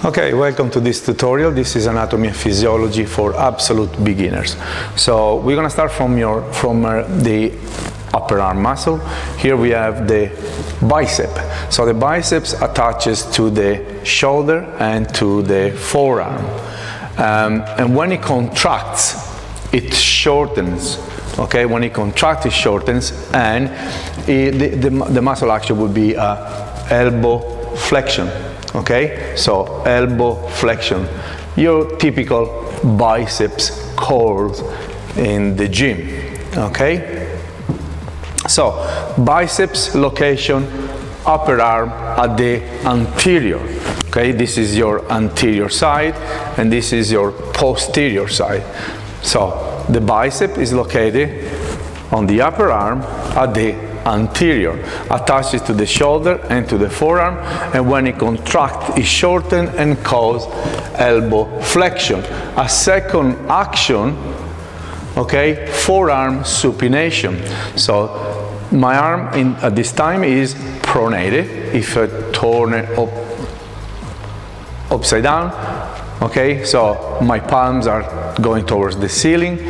Okay, welcome to this tutorial. This is anatomy and physiology for absolute beginners. So we're going to start from the upper arm muscle. Here we have the bicep. So the biceps attaches to the shoulder and to the forearm. And when it contracts, it shortens. Okay, when it contracts, it shortens, and the muscle action would be elbow flexion. Okay, so elbow flexion, your typical biceps curls in the gym. Okay, so biceps location, upper arm at the anterior. Okay, this is your anterior side and this is your posterior side. So the bicep is located on the upper arm at the anterior, attaches to the shoulder and to the forearm, and when it contracts, it shortens and causes elbow flexion. A second action, okay, forearm supination. So my arm at this time is pronated. If I turn it upside down, okay, so my palms are going towards the ceiling,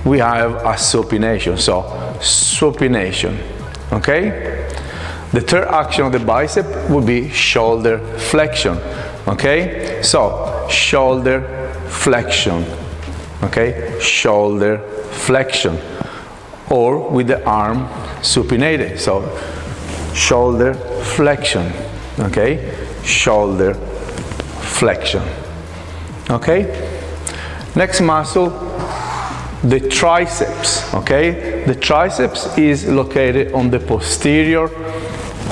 we have a supination. So supination. Okay, the third action of the bicep would be shoulder flexion. Okay, so shoulder flexion. Okay, shoulder flexion, or with the arm supinated. So shoulder flexion. Okay, shoulder flexion. Okay, next muscle, the triceps. Okay, the triceps is located on the posterior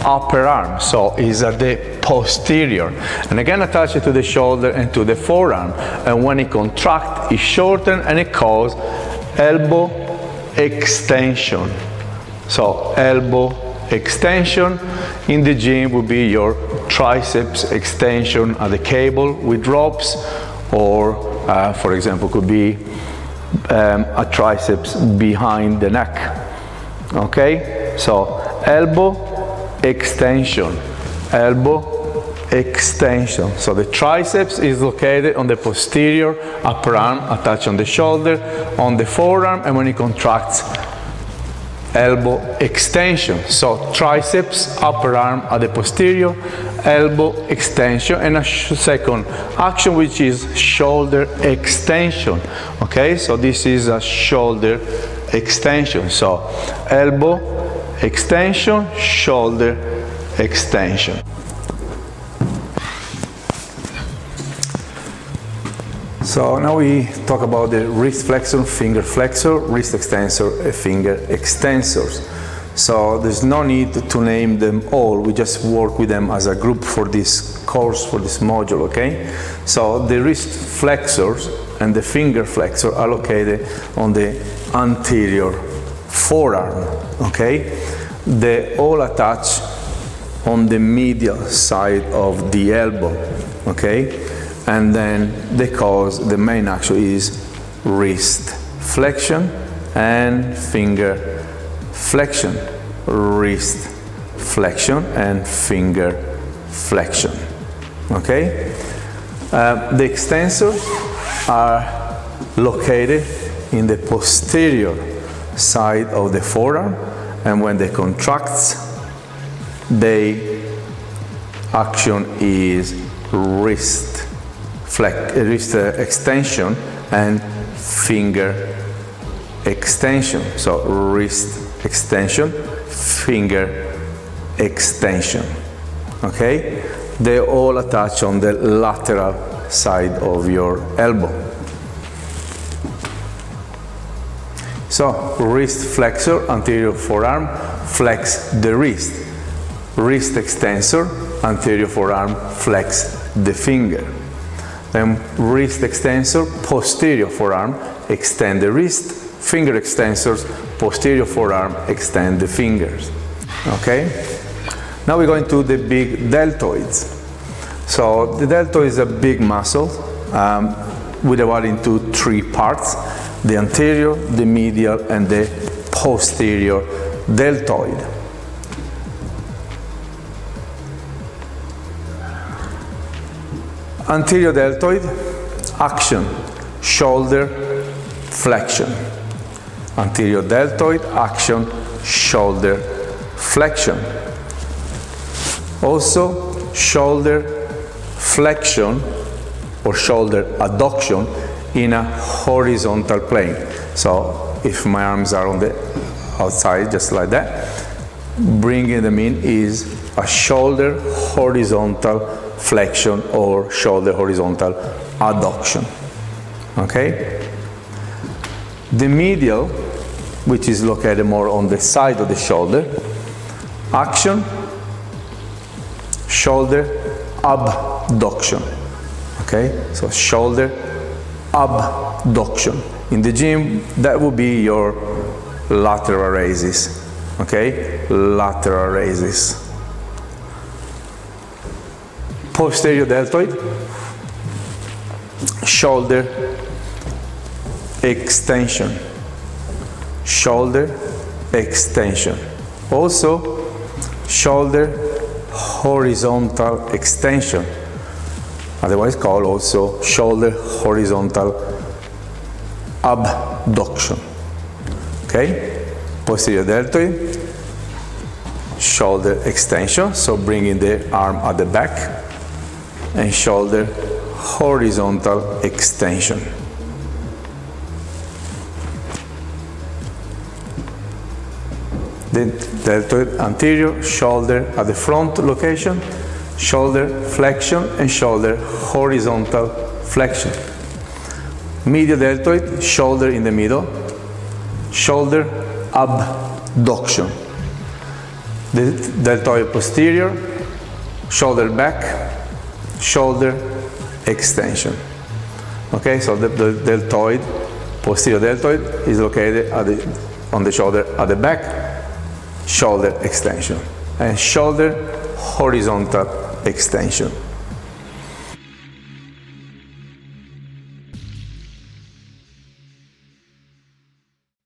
upper arm, so is at the posterior, and again attached to the shoulder and to the forearm, and when it contracts, it shortens and it causes elbow extension. So elbow extension in the gym would be your triceps extension at the cable with ropes, or for example could be a triceps behind the neck. Okay, so elbow extension, elbow extension. So the triceps is located on the posterior upper arm, attached on the shoulder, on the forearm, and when it contracts, elbow extension. So triceps, upper arm at the posterior, elbow extension, and a second action which is shoulder extension. Okay, so this is a shoulder extension. So elbow extension, shoulder extension. So now we talk about the wrist flexor, finger flexor, wrist extensor, and finger extensors. So there's no need to name them all, we just work with them as a group for this course, for this module, okay? So the wrist flexors and the finger flexor are located on the anterior forearm, okay? They all attach on the medial side of the elbow, okay? And then the main action is wrist flexion and finger flexion, wrist flexion and finger flexion. Okay, the extensors are located in the posterior side of the forearm, and when they contract, the action is wrist extension and finger extension. So wrist extension, finger extension. Okay, they all attach on the lateral side of your elbow. So wrist flexor, anterior forearm, flex the wrist. Wrist extensor, anterior forearm, flex the finger. Then wrist extensor, posterior forearm, extend the wrist. Finger extensors, posterior forearm, extend the fingers. Okay? Now we're going to the big deltoids. So the deltoid is a big muscle we divide into three parts: the anterior, the medial, and the posterior deltoid. Anterior deltoid, action, shoulder, flexion. Anterior deltoid, action, shoulder, flexion. Also, shoulder flexion or shoulder adduction in a horizontal plane. So, if my arms are on the outside, just like that, bringing them in is a shoulder horizontal flexion or shoulder horizontal adduction. Okay? The medial, which is located more on the side of the shoulder, action, shoulder abduction. Okay? So shoulder abduction. In the gym, that would be your lateral raises. Okay? Lateral raises. Posterior deltoid, shoulder extension, shoulder extension. Also, shoulder horizontal extension, otherwise called also shoulder horizontal abduction. Okay? Posterior deltoid, shoulder extension, so bringing the arm at the back, and shoulder horizontal extension. The deltoid anterior, shoulder at the front location, shoulder flexion and shoulder horizontal flexion. Medial deltoid, shoulder in the middle, shoulder abduction. The deltoid posterior, shoulder back, shoulder extension. Okay, so the deltoid, posterior deltoid is located on the shoulder at the back, shoulder extension, and shoulder horizontal extension.